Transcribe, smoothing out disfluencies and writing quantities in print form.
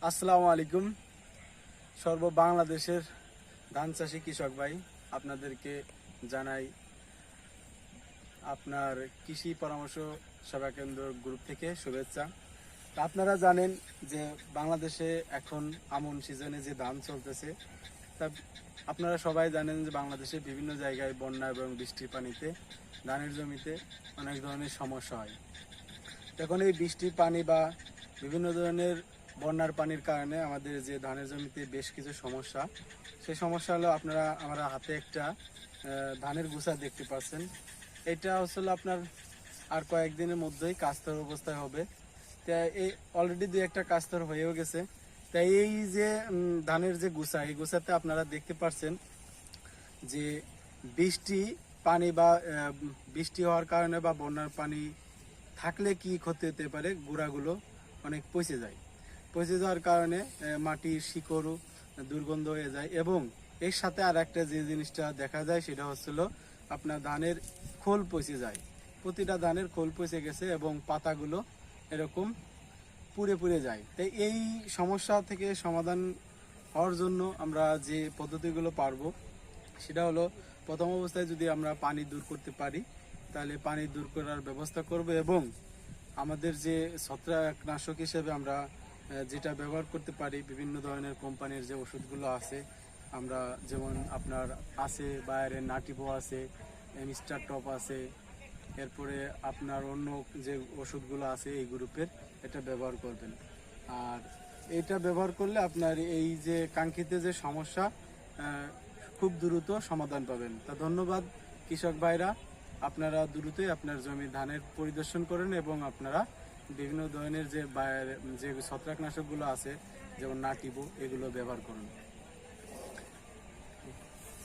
আসসালামু আলাইকুম। সর্ব বাংলাদেশের ধান চাষী কৃষক ভাই, আপনাদেরকে জানাই আপনার কৃষি পরামর্শ সেবা কেন্দ্র গ্রুপ থেকে শুভেচ্ছা। তা আপনারা জানেন যে বাংলাদেশে এখন আমন সিজনে যে ধান চলতেছে, তা আপনারা সবাই জানেন যে বাংলাদেশে বিভিন্ন জায়গায় বন্যা এবং বৃষ্টির পানিতে ধানের জমিতে অনেক ধরনের সমস্যা হয়। এখন এই বৃষ্টির পানি বা বিভিন্ন ধরনের বন্যার পানির কারণে আমাদের যে ধানের জমিতে বেশ কিছু সমস্যা, সেই সমস্যা হলো আপনারা আমার হাতে একটা ধানের গুছা দেখতে পাচ্ছেন। এটা আসলে আপনার আর কয়েকদিনের মধ্যেই কাস্তর অবস্থায় হবে। তাই এই অলরেডি দুই একটা কাস্তর হয়েও গেছে। তাই এই যে ধানের যে গুছা, এই গুছাতে আপনারা দেখতে পাচ্ছেন যে বৃষ্টি পানি বা বৃষ্টি হওয়ার কারণে বা বন্যার পানি থাকলে কি ক্ষতি হতে পারে, গোড়াগুলো অনেক পচে যায়। পচে যাওয়ার কারণে মাটির শিকড়ও দুর্গন্ধ হয়ে যায় এবং এর সাথে আর একটা যে জিনিসটা দেখা যায় সেটা হচ্ছিল আপনার ধানের খোল পচে যায়। প্রতিটা ধানের খোল পচে গেছে এবং পাতাগুলো এরকম পুড়ে পুড়ে যায়। তাই এই সমস্যা থেকে সমাধান হওয়ার জন্য আমরা যে পদ্ধতিগুলো পারবো সেটা হলো, প্রথম অবস্থায় যদি আমরা পানি দূর করতে পারি তাহলে পানি দূর করার ব্যবস্থা করব এবং আমাদের যে ছত্রাকনাশক হিসেবে আমরা যেটা ব্যবহার করতে পারি, বিভিন্ন ধরনের কোম্পানির যে ওষুধগুলো আছে, আমরা যেমন আপনার আছে বায়ারের নাটিভো আছে, মিস্টার টপ আছে, এরপরে আপনার অন্য যে ওষুধগুলো আছে এই গ্রুপের, এটা ব্যবহার করবেন। আর এটা ব্যবহার করলে আপনার এই যে কাঙ্ক্ষিত যে সমস্যা খুব দ্রুত সমাধান পাবেন। তা ধন্যবাদ কৃষক ভাইরা, আপনারা দ্রুতই আপনার জমি ধানের পরিদর্শন করেন এবং আপনারা বিভিন্ন ধরনের যে ছত্রাকনাশকগুলো আছে যেমন নাটিবো, এগুলো ব্যবহার করুন।